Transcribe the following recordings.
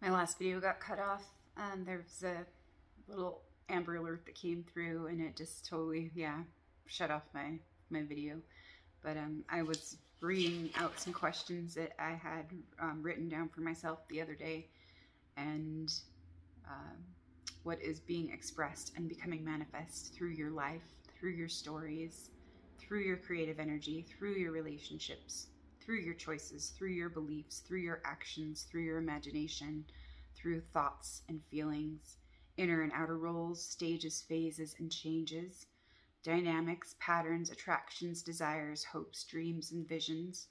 My last video got cut off. There was a little Amber Alert that came through and it just totally, shut off my video. But I was reading out some questions that I had written down for myself the other day, and what is being expressed and becoming manifest through your life, through your stories, through your creative energy, through your relationships, through your choices, through your beliefs, through your actions, through your imagination, through thoughts and feelings, inner and outer roles, stages, phases, and changes, dynamics, patterns, attractions, desires, hopes, dreams, and visions,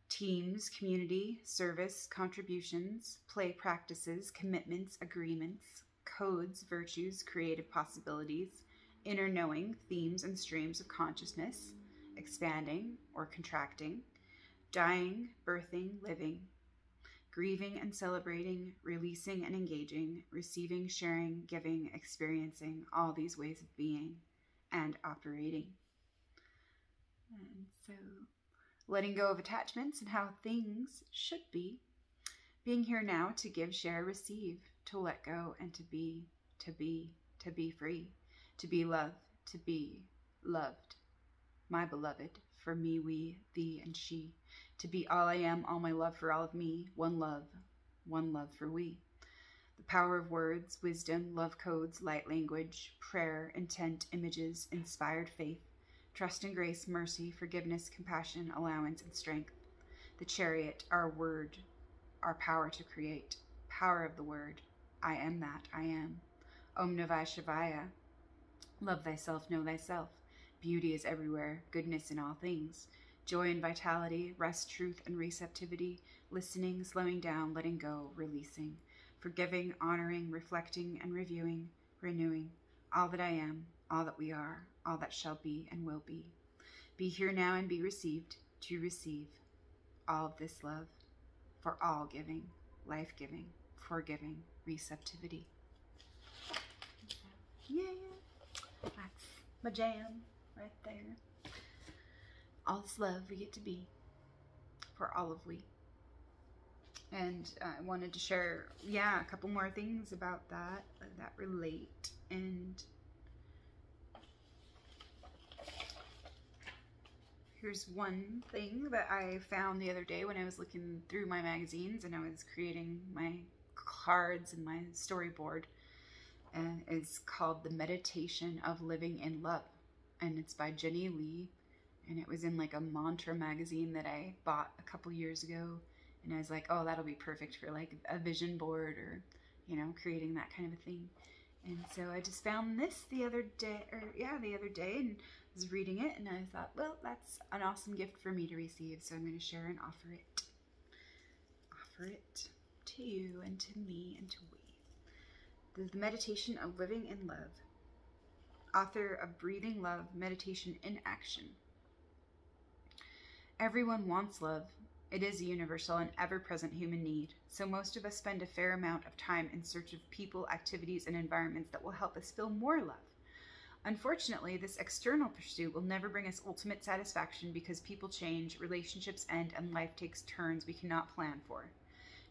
teams, community, service, contributions, play practices, commitments, agreements, codes, virtues, creative possibilities, inner knowing, themes and streams of consciousness, expanding or contracting, dying, birthing, living, grieving and celebrating, releasing and engaging, receiving, sharing, giving, experiencing, all these ways of being and operating. And so, letting go of attachments and how things should be, being here now to give, share, receive, to let go and to be free, to be loved, to be loved, my beloved, for me, we, thee, and she, to be all I am, all my love for all of me, one love for we. The power of words, wisdom, love codes, light language, prayer, intent, images, inspired faith, trust and grace, mercy, forgiveness, compassion, allowance, and strength. The chariot, our word, our power to create, power of the word, I am that I am. Om Namah Shivaya. Love thyself, know thyself. Beauty is everywhere, goodness in all things. Joy and vitality, rest, truth, and receptivity, listening, slowing down, letting go, releasing, forgiving, honoring, reflecting, and reviewing, renewing, all that I am, all that we are, all that shall be and will be. Be here now and be received, to receive all of this love, for all giving, life-giving, forgiving, receptivity. Yeah, that's my jam right there. All this love we get to be for all of we. And I wanted to share, a couple more things about that relate. And here's one thing that I found the other day when I was looking through my magazines and I was creating my cards and my storyboard. And it's called The Meditation of Living in Love. And it's by Jenny Lee. And it was in like a mantra magazine that I bought a couple years ago. And I was like, oh, that'll be perfect for like a vision board or, creating that kind of a thing. And so I just found this the other day, and was reading it. And I thought, well, that's an awesome gift for me to receive. So I'm going to share and offer it. Offer it to you and to me and to we. The Meditation of Living in Love. Author of Breathing Love, Meditation in Action. Everyone wants love. It is a universal and ever-present human need, so most of us spend a fair amount of time in search of people, activities, and environments that will help us feel more love. Unfortunately, this external pursuit will never bring us ultimate satisfaction because people change, relationships end, and life takes turns we cannot plan for.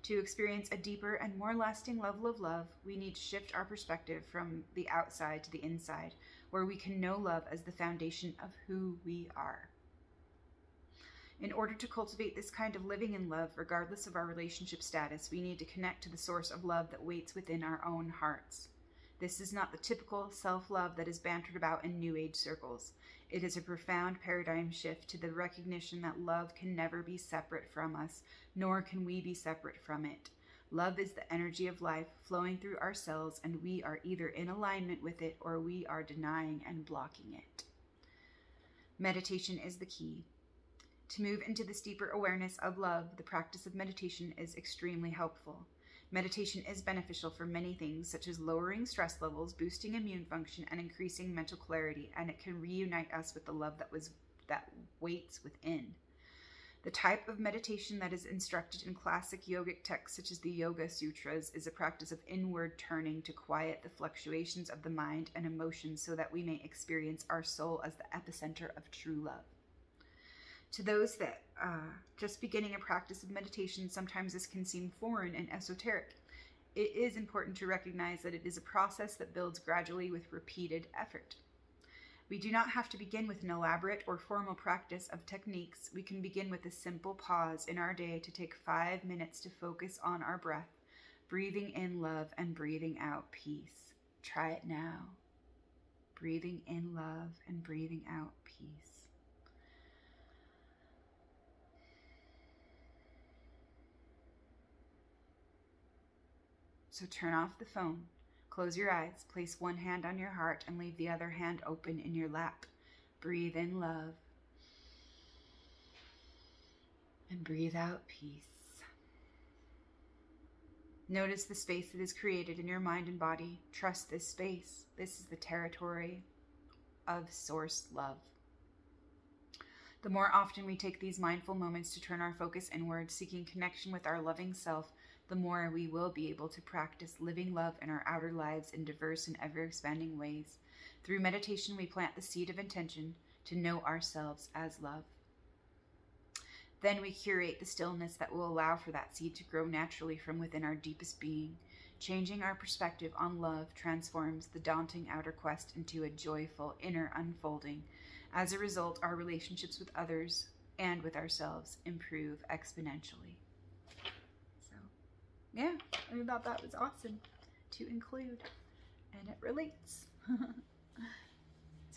To experience a deeper and more lasting level of love, we need to shift our perspective from the outside to the inside, where we can know love as the foundation of who we are. In order to cultivate this kind of living in love, regardless of our relationship status, we need to connect to the source of love that waits within our own hearts. This is not the typical self-love that is bantered about in New Age circles. It is a profound paradigm shift to the recognition that love can never be separate from us, nor can we be separate from it. Love is the energy of life flowing through our cells, and we are either in alignment with it or we are denying and blocking it. Meditation is the key. To move into this deeper awareness of love, the practice of meditation is extremely helpful. Meditation is beneficial for many things, such as lowering stress levels, boosting immune function, and increasing mental clarity, and it can reunite us with the love that waits within. The type of meditation that is instructed in classic yogic texts such as the Yoga Sutras is a practice of inward turning to quiet the fluctuations of the mind and emotions so that we may experience our soul as the epicenter of true love. To those that just beginning a practice of meditation, sometimes this can seem foreign and esoteric. it is important to recognize that it is a process that builds gradually with repeated effort. We do not have to begin with an elaborate or formal practice of techniques. We can begin with a simple pause in our day to take 5 minutes to focus on our breath, breathing in love and breathing out peace. Try it now. Breathing in love and breathing out peace. So turn off the phone. Close your eyes, place one hand on your heart and leave the other hand open in your lap. Breathe in love and breathe out peace. Notice the space that is created in your mind and body. Trust this space. This is the territory of source love. The more often we take these mindful moments to turn our focus inward, seeking connection with our loving self, the more we will be able to practice living love in our outer lives in diverse and ever-expanding ways. Through meditation, we plant the seed of intention to know ourselves as love. Then we curate the stillness that will allow for that seed to grow naturally from within our deepest being. Changing our perspective on love transforms the daunting outer quest into a joyful inner unfolding. As a result, our relationships with others and with ourselves improve exponentially. Yeah, I thought that was awesome to include, and it relates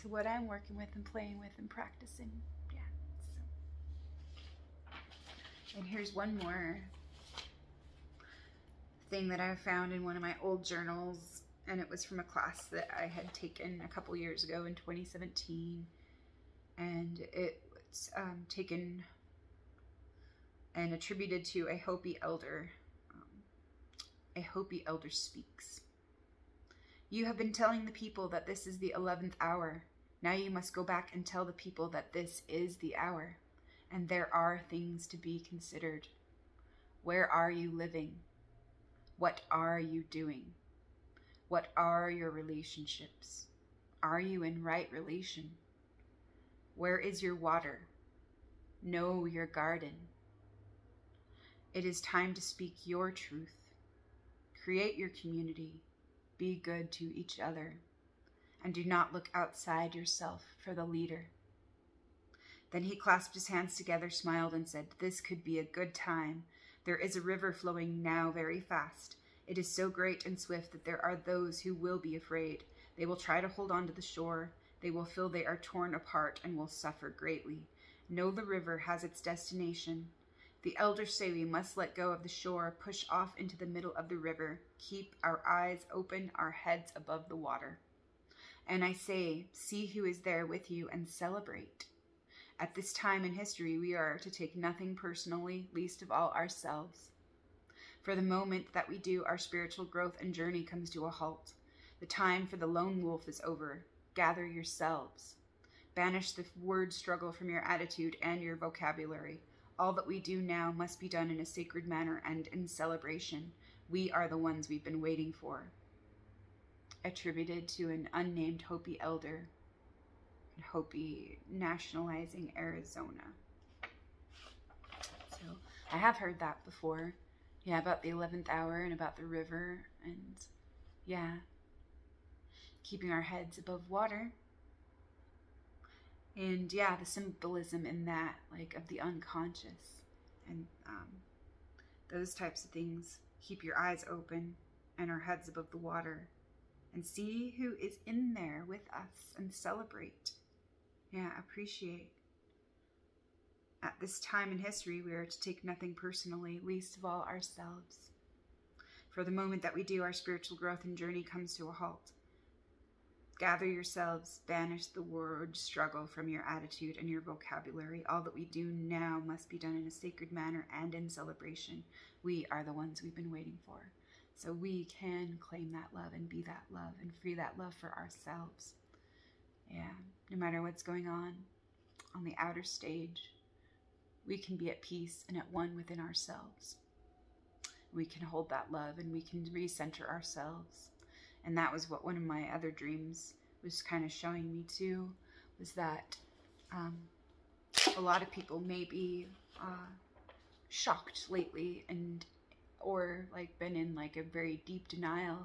to what I'm working with and playing with and practicing. Yeah. So. And here's one more thing that I found in one of my old journals, and it was from a class that I had taken a couple years ago in 2017, and it was taken and attributed to a Hopi elder. A Hopi elder speaks. You have been telling the people that this is the 11th hour. Now you must go back and tell the people that this is the hour, and there are things to be considered. Where are you living? What are you doing? What are your relationships? Are you in right relation? Where is your water? Know your garden. It is time to speak your truth. Create your community. Be good to each other. And do not look outside yourself for the leader. Then he clasped his hands together, smiled, and said, This could be a good time. There is a river flowing now very fast. It is so great and swift that there are those who will be afraid. They will try to hold on to the shore. They will feel they are torn apart and will suffer greatly. Know the river has its destination. The elders say we must let go of the shore, push off into the middle of the river, keep our eyes open, our heads above the water. And I say, see who is there with you and celebrate. At this time in history, we are to take nothing personally, least of all ourselves. For the moment that we do, our spiritual growth and journey comes to a halt. The time for the lone wolf is over. Gather yourselves. Banish the word struggle from your attitude and your vocabulary. All that we do now must be done in a sacred manner and in celebration. We are the ones we've been waiting for. Attributed to an unnamed Hopi elder in Hopi nationalizing Arizona. So I have heard that before. Yeah, about the 11th hour and about the river and yeah, keeping our heads above water. And yeah, the symbolism in that, like of the unconscious and those types of things. Keep your eyes open and our heads above the water and see who is in there with us and celebrate. Yeah, appreciate. At this time in history, we are to take nothing personally, least of all ourselves. For the moment that we do, our spiritual growth and journey comes to a halt. Gather yourselves, banish the word struggle from your attitude and your vocabulary. All that we do now must be done in a sacred manner and in celebration. We are the ones we've been waiting for. So we can claim that love and be that love and free that love for ourselves. Yeah, no matter what's going on the outer stage, we can be at peace and at one within ourselves. We can hold that love and we can recenter ourselves. And that was what one of my other dreams was kind of showing me too, was that a lot of people may be shocked lately and or like been in like a very deep denial.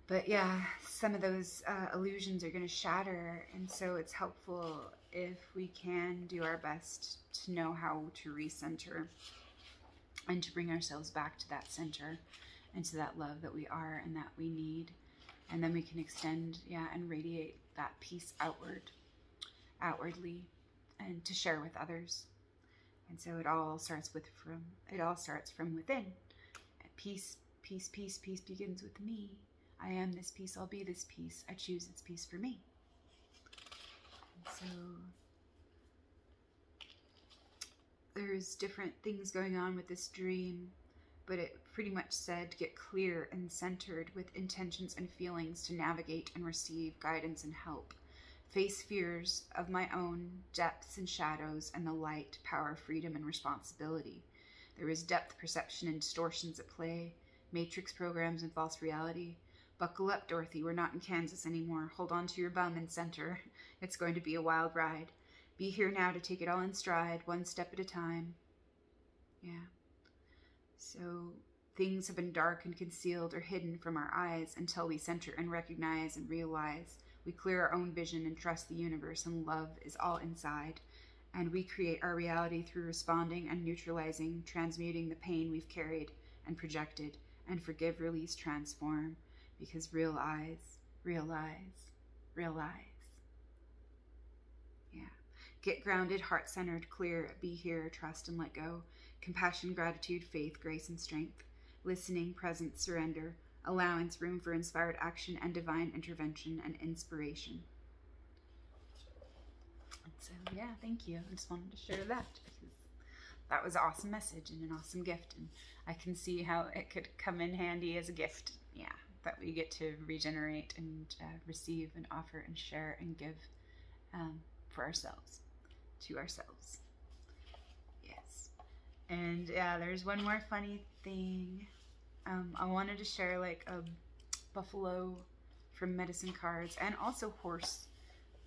But yeah, some of those illusions are going to shatter, and so it's helpful if we can do our best to know how to recenter and to bring ourselves back to that center and to that love that we are and that we need. And then we can extend, and radiate that peace outwardly, and to share with others. And so it all starts from within. Peace, peace, peace, peace begins with me. I am this peace, I'll be this peace. I choose its peace for me. And so there's different things going on with this dream, but it pretty much said, get clear and centered with intentions and feelings to navigate and receive guidance and help. Face fears of my own, depths and shadows, and the light, power, freedom, and responsibility. There is depth perception and distortions at play, matrix programs and false reality. Buckle up, Dorothy, we're not in Kansas anymore. Hold on to your bum and center. It's going to be a wild ride. Be here now to take it all in stride, one step at a time. Yeah. So things have been dark and concealed or hidden from our eyes until we center and recognize and realize. We clear our own vision and trust the universe, and love is all inside. And we create our reality through responding and neutralizing, transmuting the pain we've carried and projected, and forgive, release, transform. Because real eyes realize, realize. Yeah. Get grounded, heart-centered, clear, be here, trust and let go. Compassion, gratitude, faith, grace, and strength. Listening, presence, surrender. Allowance, room for inspired action and divine intervention and inspiration. And so, yeah, thank you. I just wanted to share that because that was an awesome message and an awesome gift. And I can see how it could come in handy as a gift. Yeah, that we get to regenerate and receive and offer and share and give for ourselves, to ourselves. Yes. And yeah, there's one more funny thing. I wanted to share like a buffalo from Medicine Cards and also horse.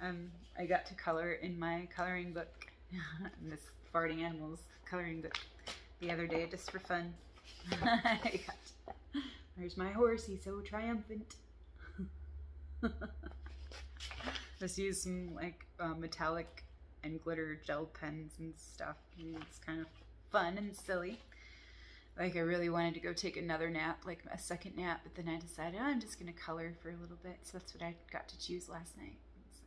I got to color in my coloring book, in this farting animals coloring book the other day just for fun. There's my horse, he's so triumphant. Just used some like metallic and glitter gel pens and stuff. And it's kind of fun and silly. Like I really wanted to go take another nap, like a second nap, but then I decided I'm just going to color for a little bit. So that's what I got to choose last night. So,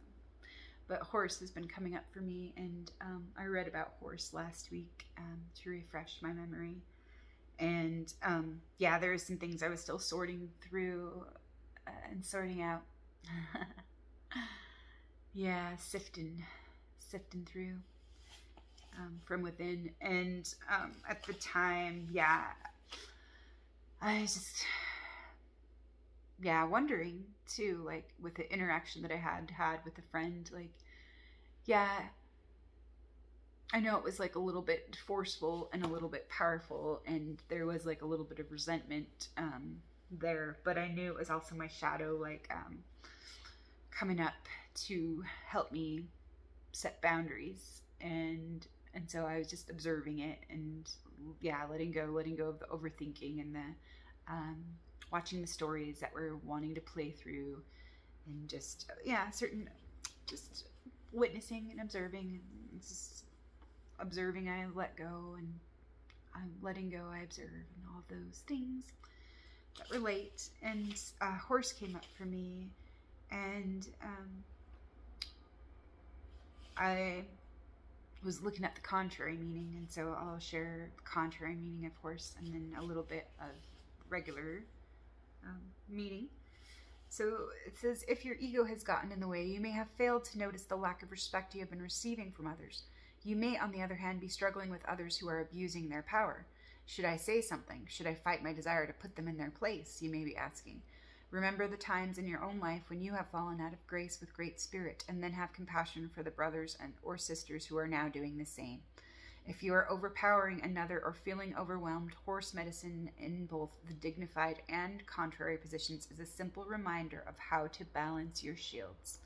but horse has been coming up for me, and I read about horse last week to refresh my memory. And yeah, there were some things I was still sorting through and sorting out. Yeah, sifting through. From within. And at the time, yeah, I was just, yeah, wondering too, like with the interaction that I had with a friend, like, yeah, I know it was like a little bit forceful and a little bit powerful, and there was like a little bit of resentment there, but I knew it was also my shadow, like coming up to help me set boundaries. And so I was just observing it and, yeah, letting go of the overthinking and the watching the stories that we're wanting to play through, and just, yeah, just witnessing and observing. And just observing, I let go, and I'm letting go, I observe, and all those things that relate. And a horse came up for me, and I was looking at the contrary meaning, and so I'll share the contrary meaning of horse and then a little bit of regular meaning. So it says, if your ego has gotten in the way, you may have failed to notice the lack of respect you have been receiving from others. You may, on the other hand, be struggling with others who are abusing their power. Should I say something? Should I fight my desire to put them in their place? You may be asking. Remember the times in your own life when you have fallen out of grace with great spirit, and then have compassion for the brothers and or sisters who are now doing the same. If you are overpowering another or feeling overwhelmed, horse medicine in both the dignified and contrary positions is a simple reminder of how to balance your shields.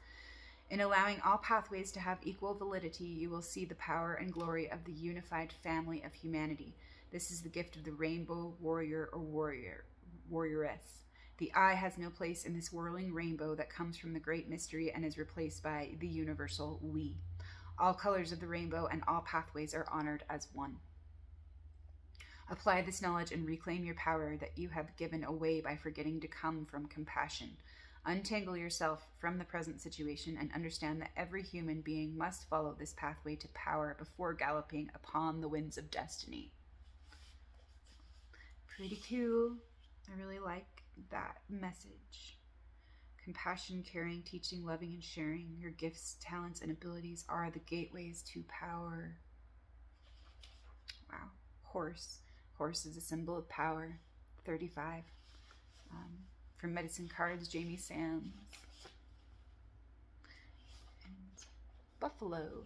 In allowing all pathways to have equal validity, you will see the power and glory of the unified family of humanity. This is the gift of the rainbow warrior or warrioress. The I has no place in this whirling rainbow that comes from the great mystery and is replaced by the universal we. All colors of the rainbow and all pathways are honored as one. Apply this knowledge and reclaim your power that you have given away by forgetting to come from compassion. Untangle yourself from the present situation and understand that every human being must follow this pathway to power before galloping upon the winds of destiny. Pretty cool. I really like that message. Compassion, caring, teaching, loving, and sharing. Your gifts, talents, and abilities are the gateways to power. Wow. Horse. Horse is a symbol of power. 35. From Medicine Cards, Jamie Sams. And Buffalo.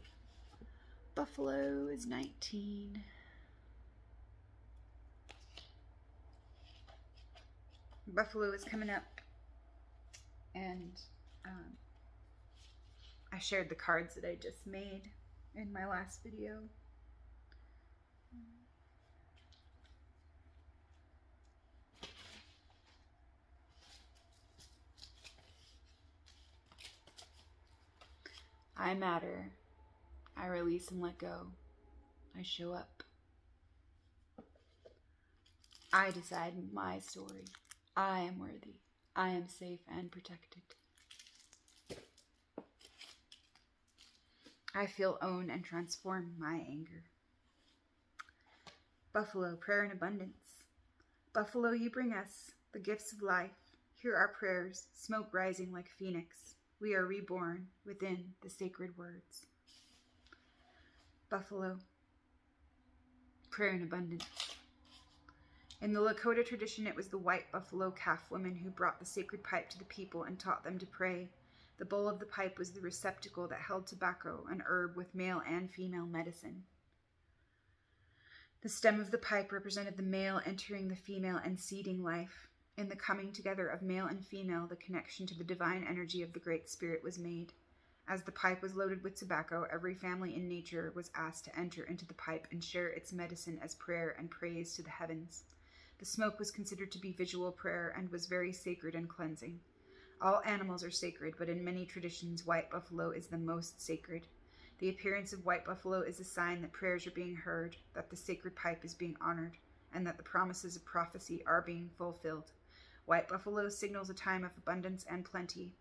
Buffalo is 19. Buffalo is coming up. And I shared the cards that I just made in my last video. I matter. I release and let go. I show up. I decide my story. I am worthy. I am safe and protected. I feel, own, and transform my anger. Buffalo, prayer and abundance. Buffalo, you bring us the gifts of life. Hear our prayers, smoke rising like phoenix. We are reborn within the sacred words. Buffalo, prayer and abundance. In the Lakota tradition, it was the white buffalo calf woman who brought the sacred pipe to the people and taught them to pray. The bowl of the pipe was the receptacle that held tobacco, an herb with male and female medicine. The stem of the pipe represented the male entering the female and seeding life. In the coming together of male and female, the connection to the divine energy of the Great Spirit was made. As the pipe was loaded with tobacco, every family in nature was asked to enter into the pipe and share its medicine as prayer and praise to the heavens. The smoke was considered to be visual prayer and was very sacred and cleansing. All animals are sacred, but in many traditions, white buffalo is the most sacred. The appearance of white buffalo is a sign that prayers are being heard, that the sacred pipe is being honored, and that the promises of prophecy are being fulfilled. White buffalo signals a time of abundance and plenty.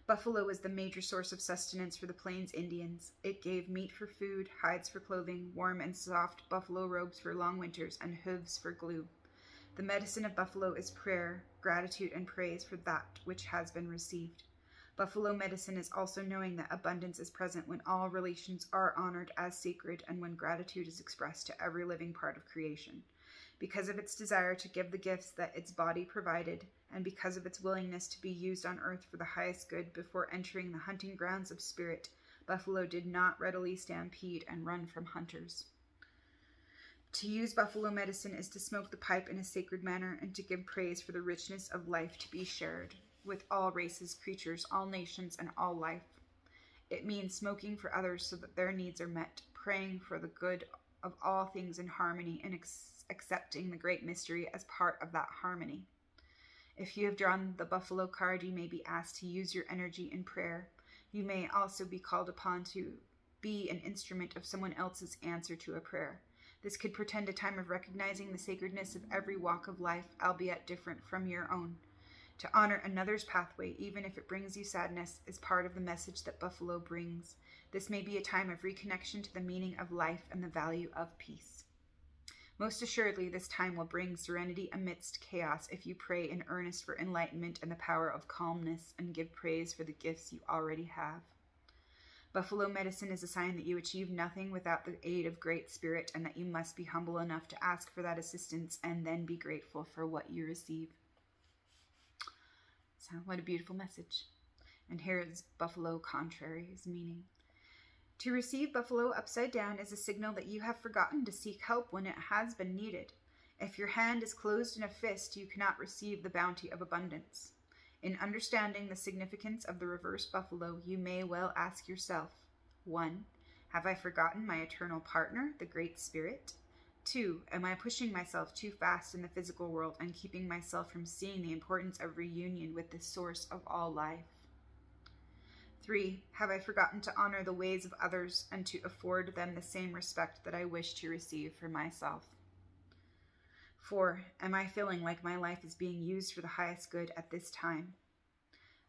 Buffalo is the major source of sustenance for the Plains Indians. It gave meat for food, hides for clothing, warm and soft buffalo robes for long winters, and hooves for glue. The medicine of buffalo is prayer, gratitude, and praise for that which has been received. Buffalo medicine is also knowing that abundance is present when all relations are honored as sacred and when gratitude is expressed to every living part of creation. Because of its desire to give the gifts that its body provided, and because of its willingness to be used on earth for the highest good before entering the hunting grounds of spirit, buffalo did not readily stampede and run from hunters. To use buffalo medicine is to smoke the pipe in a sacred manner and to give praise for the richness of life to be shared with all races, creatures, all nations, and all life. It means smoking for others so that their needs are met, praying for the good of all things in harmony, and accepting the great mystery as part of that harmony. If you have drawn the buffalo card, you may be asked to use your energy in prayer. You may also be called upon to be an instrument of someone else's answer to a prayer. This could portend a time of recognizing the sacredness of every walk of life, albeit different from your own. To honor another's pathway, even if it brings you sadness, is part of the message that buffalo brings. This may be a time of reconnection to the meaning of life and the value of peace. Most assuredly, this time will bring serenity amidst chaos if you pray in earnest for enlightenment and the power of calmness and give praise for the gifts you already have. Buffalo medicine is a sign that you achieve nothing without the aid of Great Spirit and that you must be humble enough to ask for that assistance and then be grateful for what you receive. So, what a beautiful message. And here is buffalo contrary's meaning. To receive buffalo upside down is a signal that you have forgotten to seek help when it has been needed. If your hand is closed in a fist, you cannot receive the bounty of abundance. In understanding the significance of the reverse buffalo, you may well ask yourself, 1. Have I forgotten my eternal partner, the Great Spirit? 2, am I pushing myself too fast in the physical world and keeping myself from seeing the importance of reunion with the source of all life? 3, have I forgotten to honor the ways of others and to afford them the same respect that I wish to receive for myself? 4, am I feeling like my life is being used for the highest good at this time?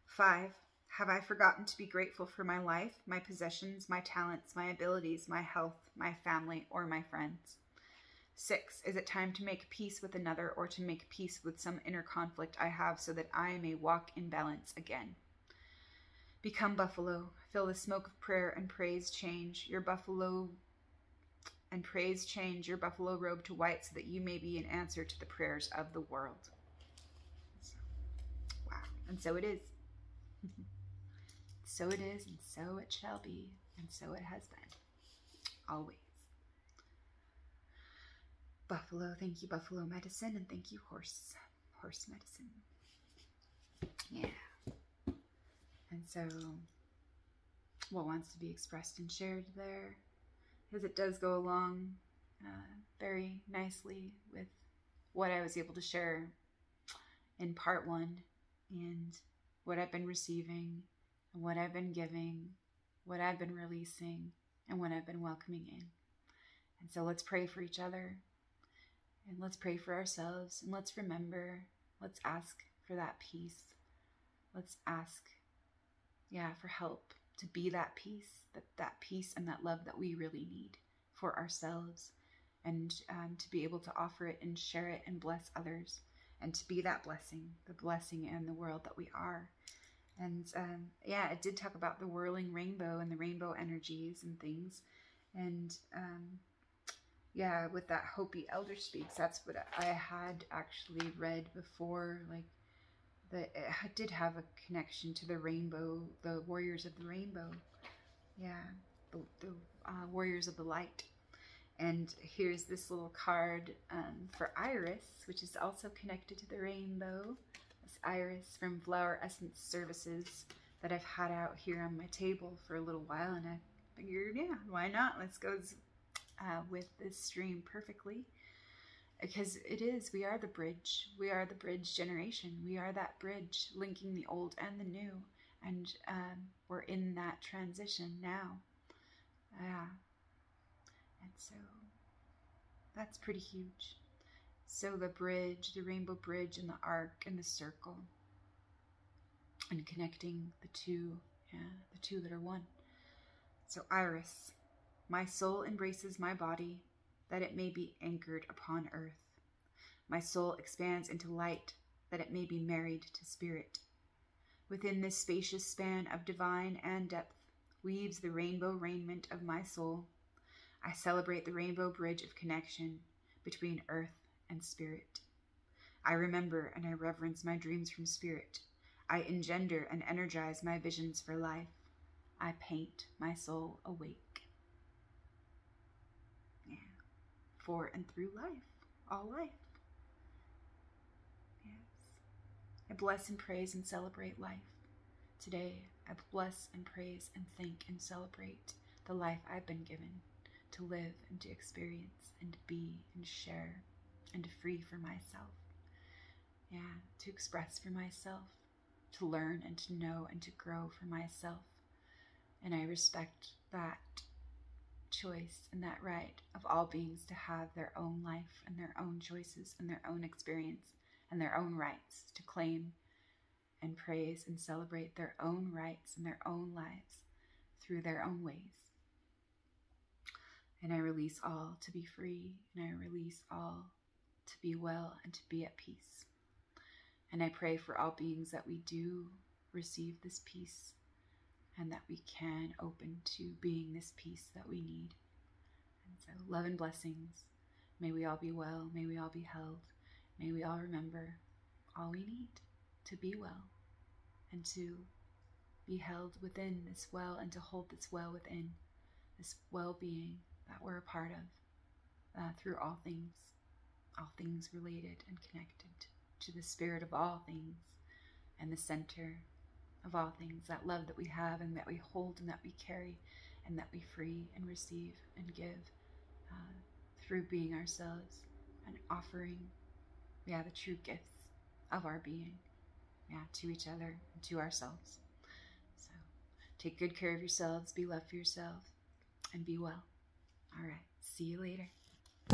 5, have I forgotten to be grateful for my life, my possessions, my talents, my abilities, my health, my family, or my friends? 6, is it time to make peace with another or to make peace with some inner conflict I have so that I may walk in balance again? Become buffalo, feel the smoke of prayer and praise change your buffalo robe to white so that you may be an answer to the prayers of the world. Wow. And so it is. So it is, and so it shall be, and so it has been. Always. Buffalo, thank you, buffalo medicine, and thank you, horse medicine. Yeah. And so, what wants to be expressed and shared there, because it does go along very nicely with what I was able to share in part 1, and what I've been receiving, and what I've been giving, what I've been releasing, and what I've been welcoming in. And so let's pray for each other, and let's pray for ourselves, and let's remember, let's ask for that peace. Let's ask, for help to be that peace, that peace and that love that we really need for ourselves, and to be able to offer it and share it and bless others, and to be that blessing, the blessing in the world that we are. And it did talk about the whirling rainbow and the rainbow energies and things. And with that Hopi Elder Speaks, that's what I had actually read before. Like, it did have a connection to the rainbow, the warriors of the rainbow. The warriors of the light. And here's this little card for Iris, which is also connected to the rainbow. This Iris from Flower Essence Services that I've had out here on my table for a little while, and I figured, why not? Let's go with this stream perfectly. Because we are the bridge. We are the bridge generation. We are that bridge linking the old and the new. And we're in that transition now. And so that's pretty huge. So the bridge, the rainbow bridge, and the arc, and the circle, and connecting the two that are one. So Iris, my soul embraces my body, that it may be anchored upon earth. My soul expands into light, that it may be married to spirit. Within this spacious span of divine and depth weaves the rainbow raiment of my soul. I celebrate the rainbow bridge of connection between earth and spirit. I remember and I reverence my dreams from spirit. I engender and energize my visions for life. I paint my soul awake. For and through life, all life. Yes. I bless and praise and celebrate life. Today, I bless and praise and thank and celebrate the life I've been given to live and to experience and to be and share and to free for myself. To express for myself, to learn and to know and to grow for myself. And I respect that choice and that right of all beings to have their own life and their own choices and their own experience and their own rights to claim and praise and celebrate their own rights and their own lives through their own ways. And I release all to be free, and I release all to be well and to be at peace. And I pray for all beings that we do receive this peace, and that we can open to being this peace that we need. And so love and blessings. May we all be well. May we all be held. May we all remember all we need to be well and to be held within this well and to hold this well within this well-being that we're a part of through all things related and connected to the spirit of all things and the center of all things, that love that we have and that we hold and that we carry and that we free and receive and give through being ourselves and offering, yeah, the true gifts of our being, yeah, to each other and to ourselves. So take good care of yourselves, be love for yourself, and be well. All right, see you later.